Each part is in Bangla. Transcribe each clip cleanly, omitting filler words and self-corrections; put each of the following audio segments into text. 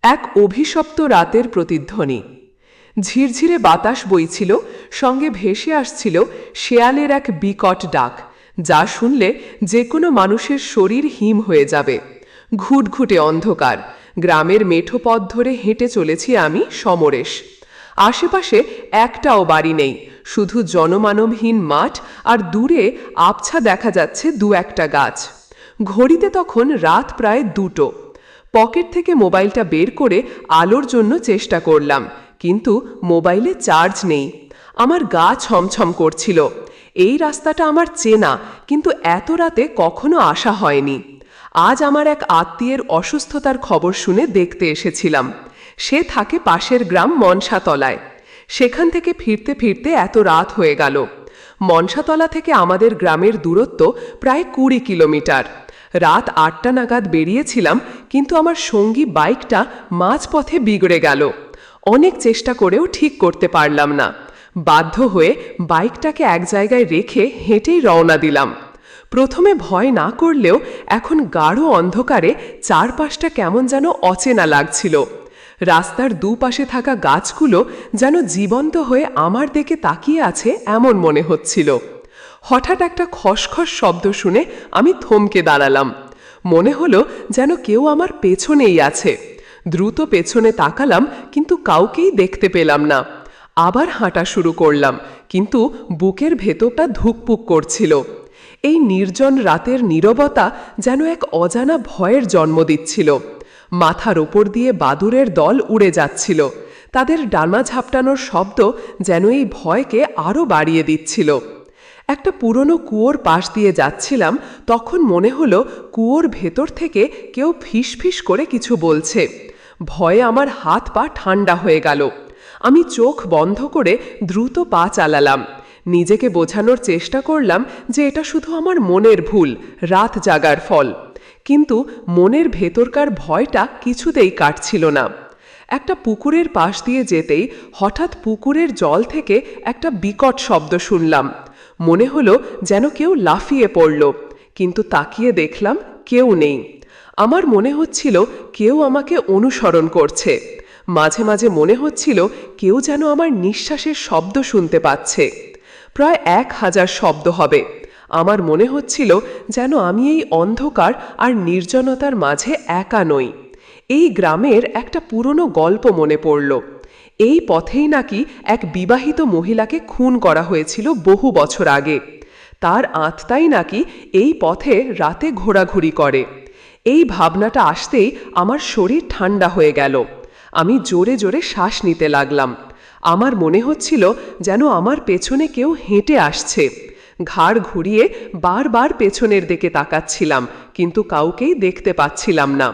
এক অভিশপ্ত রাতের প্রতিধ্বনি। ঝিরঝিরে বাতাস বইছিল, সঙ্গে ভেসে আসছিল শেয়ালের এক বিকট ডাক, যা শুনলে যে কোনো মানুষের শরীর হিম হয়ে যাবে। ঘুটঘুটে অন্ধকার, গ্রামের মেঠো পথ ধরে হেঁটে চলেছি আমি সমরেশ। আশেপাশে একটাও বাড়ি নেই, শুধু জনমানবহীন মাঠ, আর দূরে আবছা দেখা যাচ্ছে দু একটা গাছ। ঘড়িতে তখন রাত প্রায় 2টো। পকেট থেকে মোবাইলটা বের করে আলোর জন্য চেষ্টা করলাম, কিন্তু মোবাইলে চার্জ নেই। আমার গা ছমছম করছিল। এই রাস্তাটা আমার চেনা, কিন্তু এত রাতে কখনো আসা হয়নি। আজ আমার এক আত্মীয়ের অসুস্থতার খবর শুনে দেখতে এসেছিলাম। সে থাকে পাশের গ্রাম মনসাতলায়। সেখান থেকে ফিরতে ফিরতে এত রাত হয়ে গেল। মনসাতলা থেকে আমাদের গ্রামের দূরত্ব প্রায় 20 কিলোমিটার। রাত 8টা নাগাদ বেরিয়েছিলাম, কিন্তু আমার সঙ্গী বাইকটা মাঝপথে বিগড়ে গেল। অনেক চেষ্টা করেও ঠিক করতে পারলাম না। বাধ্য হয়ে বাইকটাকে এক জায়গায় রেখে হেঁটেই রওনা দিলাম। প্রথমে ভয় না করলেও এখন গাঢ় অন্ধকারে চারপাশটা কেমন যেন অচেনা লাগছিল। রাস্তার দুপাশে থাকা গাছগুলো যেন জীবন্ত হয়ে আমার দিকে তাকিয়ে আছে এমন মনে হচ্ছিল। হঠাৎ একটা খসখস শব্দ শুনে আমি থমকে দাঁড়ালাম। মনে হলো যেন কেউ আমার পেছনেই আছে। দ্রুত পেছনে তাকালাম, কিন্তু কাউকেই দেখতে পেলাম না। আবার হাঁটা শুরু করলাম, কিন্তু বুকের ভেতরটা ধুকপুক করছিল। এই নির্জন রাতের নীরবতা যেন এক অজানা ভয়ের জন্ম দিচ্ছিল। মাথার ওপর দিয়ে বাদুড়ের দল উড়ে যাচ্ছিল। তাদের ডানা ঝাপটানোর শব্দ যেন এই ভয়কে আরও বাড়িয়ে দিচ্ছিল। একটা পুরনো কুয়োর পাশ দিয়ে যাচ্ছিলাম, তখন মনে হলো কুয়োর ভেতর থেকে কেউ ফিস ফিস করে কিছু বলছে। ভয়ে আমার হাত পা ঠান্ডা হয়ে গেল। আমি চোখ বন্ধ করে দ্রুত পা চালালাম। নিজেকে বোঝানোর চেষ্টা করলাম যে এটা শুধু আমার মনের ভুল, রাত জাগার ফল। কিন্তু মনের ভেতরকার ভয়টা কিছুতেই কাটছিল না। একটা পুকুরের পাশ দিয়ে যেতেই হঠাৎ পুকুরের জল থেকে একটা বিকট শব্দ শুনলাম। মনে হলো যেন কেউ লাফিয়ে পড়ল, কিন্তু তাকিয়ে দেখলাম কেউ নেই। আমার মনে হচ্ছিল কেউ আমাকে অনুসরণ করছে। মাঝে মাঝে মনে হচ্ছিল কেউ যেন আমার নিঃশ্বাসের শব্দ শুনতে পাচ্ছে। প্রায় 1000 শব্দ হবে। আমার মনে হচ্ছিল যেন আমি এই অন্ধকার আর নির্জনতার মাঝে একা নই। এই গ্রামের একটা পুরনো গল্প মনে পড়ল। এই পথেই নাকি এক বিবাহিত মহিলাকে খুন করা হয়েছিল বহু বছর আগে। তার আত্মাই নাকি এই পথে রাতে ঘোরাঘুরি করে। এই ভাবনাটা আসতেই আমার শরীর ঠান্ডা হয়ে গেল। আমি জোরে জোরে শ্বাস নিতে লাগলাম। আমার মনে হচ্ছিল যেন আমার পেছনে কেউ হেঁটে আসছে। ঘাড় ঘুরিয়ে বারবার পেছনের দিকে তাকাচ্ছিলাম, কিন্তু কাউকেই দেখতে পাচ্ছিলাম না।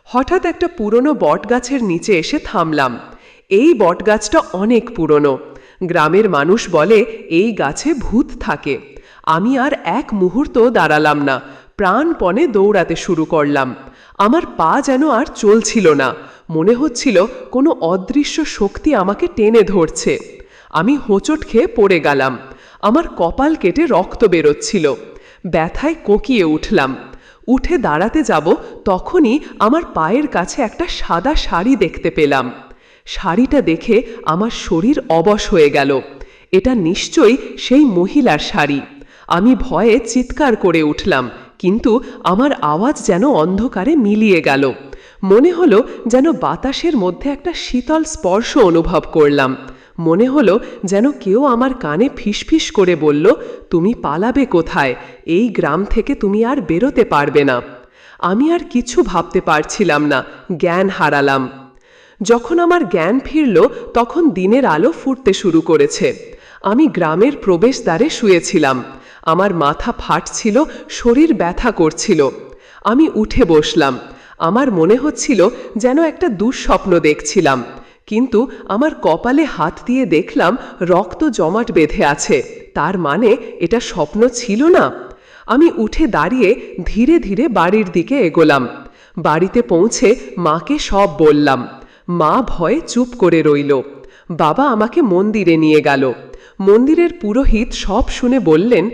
হঠাৎ একটা পুরনো বটগাছের নিচে এসে থামলাম। এই বটগাছটা অনেক পুরনো। গ্রামের মানুষ বলে এই গাছে ভূত থাকে। আমি আর এক মুহূর্ত দাঁড়ালাম না, প্রাণপণে দৌড়াতে শুরু করলাম। আমার পা যেন আর চলছিল না। মনে হচ্ছিল কোনো অদৃশ্য শক্তি আমাকে টেনে ধরছে। আমি হোঁচট খেয়ে পড়ে গেলাম। আমার কপাল কেটে রক্ত বেরোচ্ছিল। ব্যথায় কোকিয়ে উঠলাম। উঠে দাঁড়াতে যাব, তখনই আমার পায়ের কাছে একটা সাদা শাড়ি দেখতে পেলাম। শাড়িটা দেখে আমার শরীর অবশ হয়ে গেল। এটা নিশ্চয়ই সেই মহিলার শাড়ি। আমি ভয়ে চিৎকার করে উঠলাম, কিন্তু আমার আওয়াজ যেন অন্ধকারে মিলিয়ে গেল। মনে হলো যেন বাতাসের মধ্যে একটা শীতল স্পর্শ অনুভব করলাম। মনে হলো যেন কেউ আমার কানে ফিসফিস করে বলল, তুমি পালাবে কোথায়? এই গ্রাম থেকে তুমি আর বেরোতে পারবে না। আমি আর কিছু ভাবতে পারছিলাম না, জ্ঞান হারালাম। যখন আমার জ্ঞান ফিরল, তখন দিনের আলো ফুটতে শুরু করেছে। আমি গ্রামের প্রবেশদ্বারে শুয়েছিলাম। আমার মাথা ফাটছিল, শরীর ব্যথা করছিল। আমি উঠে বসলাম। আমার মনে হচ্ছিল যেন একটা দুঃস্বপ্ন দেখছিলাম, কিন্তু আমার কপালে হাত দিয়ে দেখলাম রক্ত জমাট বেঁধে আছে। তার মানে এটা স্বপ্ন ছিল না। আমি উঠে দাঁড়িয়ে ধীরে ধীরে বাড়ির দিকে এগোলাম। বাড়িতে পৌঁছে মাকে সব বললাম। মা ভয়ে চুপ করে রইল। বাবা আমাকে মন্দিরে নিয়ে গেল। মন্দিরের পুরোহিত সব শুনে বললেন,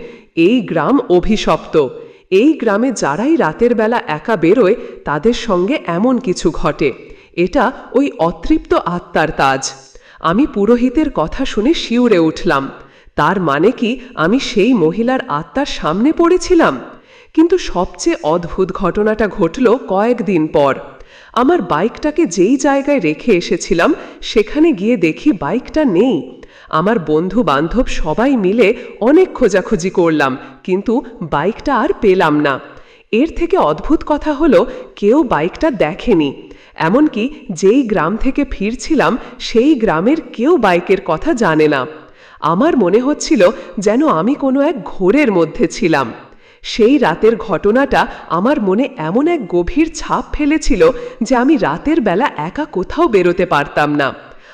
এই গ্রাম অভিশপ্ত। এই গ্রামে যারাই রাতের বেলা একা বেরোয় তাদের সঙ্গে এমন কিছু ঘটে। এটা ওই অতৃপ্ত আত্মার তাজ। আমি পুরোহিতের কথা শুনে শিউরে উঠলাম। তার মানে কি আমি সেই মহিলার আত্মার সামনে পড়েছিলাম? কিন্তু সবচেয়ে অদ্ভুত ঘটনাটা ঘটল কয়েকদিন পর। আমার বাইকটাকে যেই জায়গায় রেখে এসেছিলাম সেখানে গিয়ে দেখি বাইকটা নেই। আমার বন্ধু বান্ধব সবাই মিলে অনেক খোঁজাখুঁজি করলাম, কিন্তু বাইকটা আর পেলাম না। এর থেকে অদ্ভুত কথা হলো কেউ বাইকটা দেখেনি। এমনকি যেই গ্রাম থেকে ফিরছিলাম সেই গ্রামের কেউ বাইকের কথা জানে না। আমার মনে হচ্ছিল যেন আমি কোনো এক ঘোরের মধ্যে ছিলাম। সেই রাতের ঘটনাটা আমার মনে এমন এক গভীর ছাপ ফেলেছিল যে আমি রাতের বেলা একা কোথাও বেরোতে পারতাম না।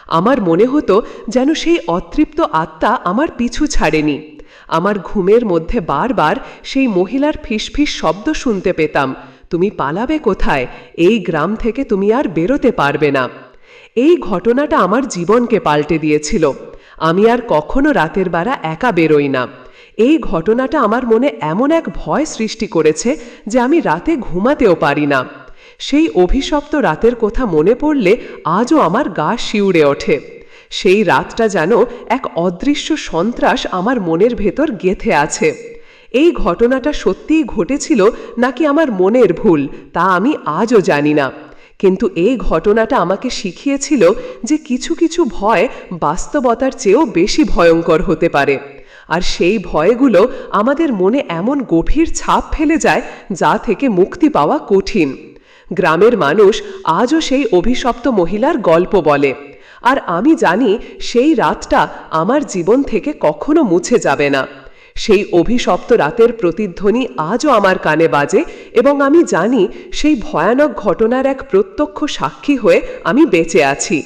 আমার মনে হতো যেন সেই অতৃপ্ত আত্মা আমার পিছু ছাড়েনি। আমার ঘুমের মধ্যে বারবার সেই মহিলার ফিসফিস শব্দ শুনতে পেতাম, তুমি পালাবে কোথায়? এই গ্রাম থেকে তুমি আর বেরোতে পারবে না। এই ঘটনাটা আমার জীবনকে পাল্টে দিয়েছিল। আমি আর কখনো রাতের বেলা একা বেরোই না। এই ঘটনাটা আমার মনে এমন এক ভয় সৃষ্টি করেছে যে আমি রাতে ঘুমাতেও পারি না। সেই অভিশপ্ত রাতের কথা মনে পড়লে আজও আমার গা শিউরে ওঠে। সেই রাতটা যেন এক অদৃশ্য সন্ত্রাস আমার মনের ভেতর গেঁথে আছে। এই ঘটনাটা সত্যিই ঘটেছিল নাকি আমার মনের ভুল তা আমি আজও জানি না। কিন্তু এই ঘটনাটা আমাকে শিখিয়েছিল যে কিছু কিছু ভয় বাস্তবতার চেয়েও বেশি ভয়ঙ্কর হতে পারে। আর সেই ভয়গুলো আমাদের মনে এমন গভীর ছাপ ফেলে যায় যা থেকে মুক্তি পাওয়া কঠিন। গ্রামের মানুষ আজও সেই অভিশপ্ত মহিলার গল্প বলে, আর আমি জানি সেই রাতটা আমার জীবন থেকে কখনো মুছে যাবে না। সেই অভিশপ্ত রাতের প্রতিধ্বনি আজও আমার কানে বাজে এবং আমি জানি সেই ভয়ানক ঘটনার এক প্রত্যক্ষ সাক্ষী হয়ে আমি বেঁচে আছি।